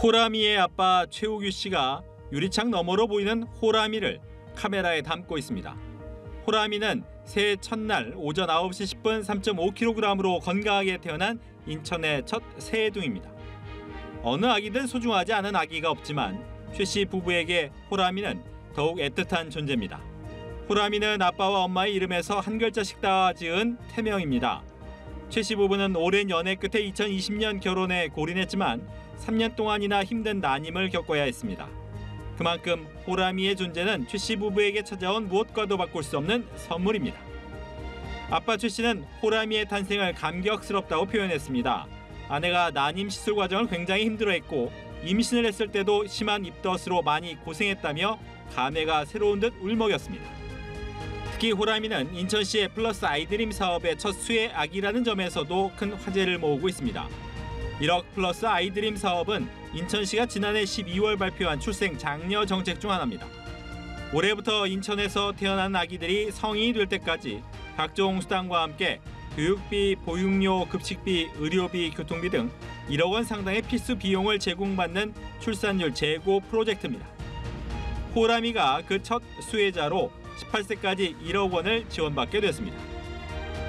호라미의 아빠 최우규 씨가 유리창 너머로 보이는 호라미를 카메라에 담고 있습니다. 호라미는 새해 첫날 오전 9시 10분 3.5kg으로 건강하게 태어난 인천의 첫 새해둥입니다. 어느 아기든 소중하지 않은 아기가 없지만 최 씨 부부에게 호라미는 더욱 애틋한 존재입니다. 호라미는 아빠와 엄마의 이름에서 한 글자씩 다 지은 태명입니다. 최 씨 부부는 오랜 연애 끝에 2020년 결혼에 골인했지만 3년 동안이나 힘든 난임을 겪어야 했습니다. 그만큼 호라미의 존재는 최 씨 부부에게 찾아온 무엇과도 바꿀 수 없는 선물입니다. 아빠 최 씨는 호라미의 탄생을 감격스럽다고 표현했습니다. 아내가 난임 시술 과정을 굉장히 힘들어했고 임신을 했을 때도 심한 입덧으로 많이 고생했다며 감회가 새로운 듯 울먹였습니다. 특히 호라미는 인천시의 플러스 아이드림 사업의 첫 수혜 아기라는 점에서도 큰 화제를 모으고 있습니다. 1억 플러스 아이드림 사업은 인천시가 지난해 12월 발표한 출생 장려 정책 중 하나입니다. 올해부터 인천에서 태어난 아기들이 성인이 될 때까지 각종 수당과 함께 교육비, 보육료, 급식비, 의료비, 교통비 등 1억 원 상당의 필수 비용을 제공받는 출산율 제고 프로젝트입니다. 호라미가 그 첫 수혜자로 18세까지 1억 원을 지원받게 됐습니다.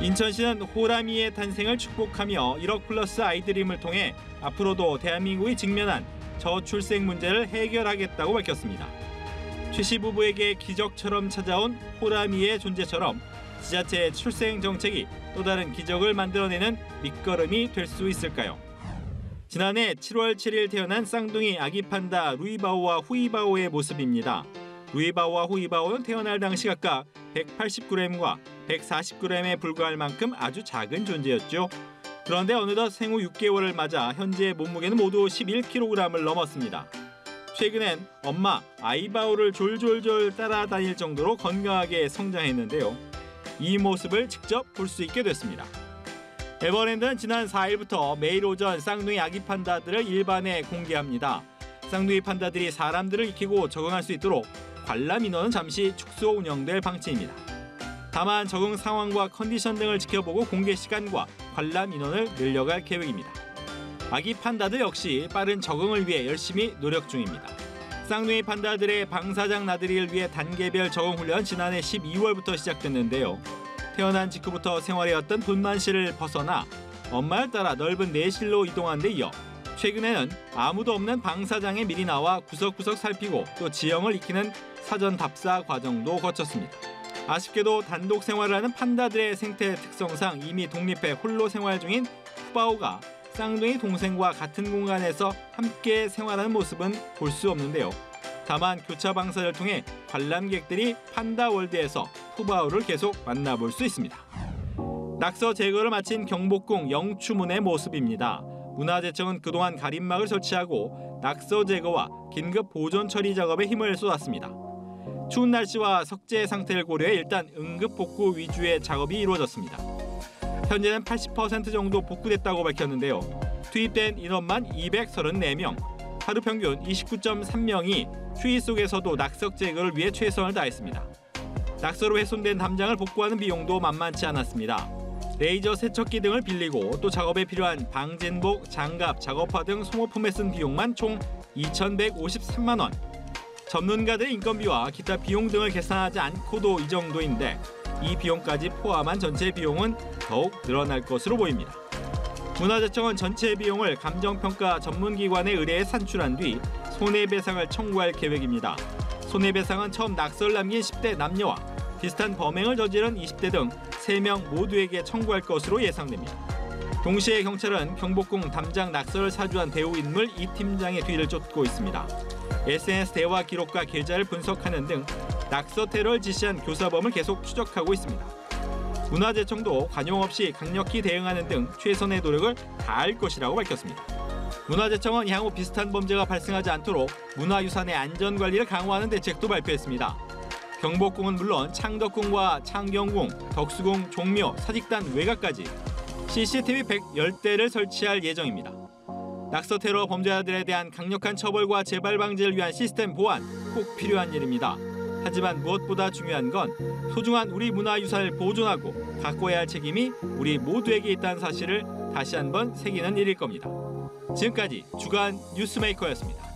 인천시는 호라미의 탄생을 축복하며 1억 플러스 아이드림을 통해 앞으로도 대한민국이 직면한 저출생 문제를 해결하겠다고 밝혔습니다. 최 씨 부부에게 기적처럼 찾아온 호라미의 존재처럼 지자체의 출생 정책이 또 다른 기적을 만들어내는 밑거름이 될 수 있을까요? 지난해 7월 7일 태어난 쌍둥이 아기 판다 루이바오와 후이바오의 모습입니다. 루이바오와 후이바오는 태어날 당시 각각 180g과 140g에 불과할 만큼 아주 작은 존재였죠. 그런데 어느덧 생후 6개월을 맞아 현재 몸무게는 모두 11kg을 넘었습니다. 최근엔 엄마 아이바오를 졸졸졸 따라다닐 정도로 건강하게 성장했는데요. 이 모습을 직접 볼 수 있게 됐습니다. 에버랜드는 지난 4일부터 매일 오전 쌍둥이 아기 판다들을 일반에 공개합니다. 쌍둥이 판다들이 사람들을 익히고 적응할 수 있도록 관람 인원은 잠시 축소 운영될 방침입니다. 다만 적응 상황과 컨디션 등을 지켜보고 공개 시간과 관람 인원을 늘려갈 계획입니다. 아기 판다들 역시 빠른 적응을 위해 열심히 노력 중입니다. 쌍둥이 판다들의 방사장 나들이를 위해 단계별 적응 훈련 지난해 12월부터 시작됐는데요. 태어난 직후부터 생활해왔던 분만실을 벗어나 엄마를 따라 넓은 내실로 이동한 데 이어 최근에는 아무도 없는 방사장에 미리 나와 구석구석 살피고 또 지형을 익히는 사전 답사 과정도 거쳤습니다. 아쉽게도 단독 생활을 하는 판다들의 생태 특성상 이미 독립해 홀로 생활 중인 푸바오가 쌍둥이 동생과 같은 공간에서 함께 생활하는 모습은 볼 수 없는데요. 다만 교차 방사를 통해 관람객들이 판다월드에서 푸바오를 계속 만나볼 수 있습니다. 낙서 제거를 마친 경복궁 영추문의 모습입니다. 문화재청은 그동안 가림막을 설치하고 낙서 제거와 긴급 보존 처리 작업에 힘을 쏟았습니다. 추운 날씨와 석재 상태를 고려해 일단 응급 복구 위주의 작업이 이루어졌습니다. 현재는 80% 정도 복구됐다고 밝혔는데요. 투입된 인원만 234명, 하루 평균 29.3명이 추위 속에서도 낙석 제거를 위해 최선을 다했습니다. 낙서로 훼손된 담장을 복구하는 비용도 만만치 않았습니다. 레이저 세척기 등을 빌리고 또 작업에 필요한 방진복, 장갑, 작업화 등 소모품에 쓴 비용만 총 2,153만 원. 전문가들의 인건비와 기타 비용 등을 계산하지 않고도 이 정도인데 이 비용까지 포함한 전체 비용은 더욱 늘어날 것으로 보입니다. 문화재청은 전체 비용을 감정평가 전문기관에 의뢰해 산출한 뒤 손해배상을 청구할 계획입니다. 손해배상은 처음 낙서를 남긴 10대 남녀와 비슷한 범행을 저지른 20대 등 3명 모두에게 청구할 것으로 예상됩니다. 동시에 경찰은 경복궁 담장 낙서를 사주한 배우 인물 이 팀장의 뒤를 쫓고 있습니다. SNS 대화 기록과 계좌를 분석하는 등 낙서 테러를 지시한 교사범을 계속 추적하고 있습니다. 문화재청도 관용 없이 강력히 대응하는 등 최선의 노력을 다할 것이라고 밝혔습니다. 문화재청은 향후 비슷한 범죄가 발생하지 않도록 문화유산의 안전관리를 강화하는 대책도 발표했습니다. 경복궁은 물론 창덕궁과 창경궁, 덕수궁, 종묘, 사직단 외곽까지 CCTV 110대를 설치할 예정입니다. 낙서 테러 범죄자들에 대한 강력한 처벌과 재발 방지를 위한 시스템 보완 꼭 필요한 일입니다. 하지만 무엇보다 중요한 건 소중한 우리 문화유산을 보존하고 가꿔야 할 책임이 우리 모두에게 있다는 사실을 다시 한번 새기는 일일 겁니다. 지금까지 주간 뉴스메이커였습니다.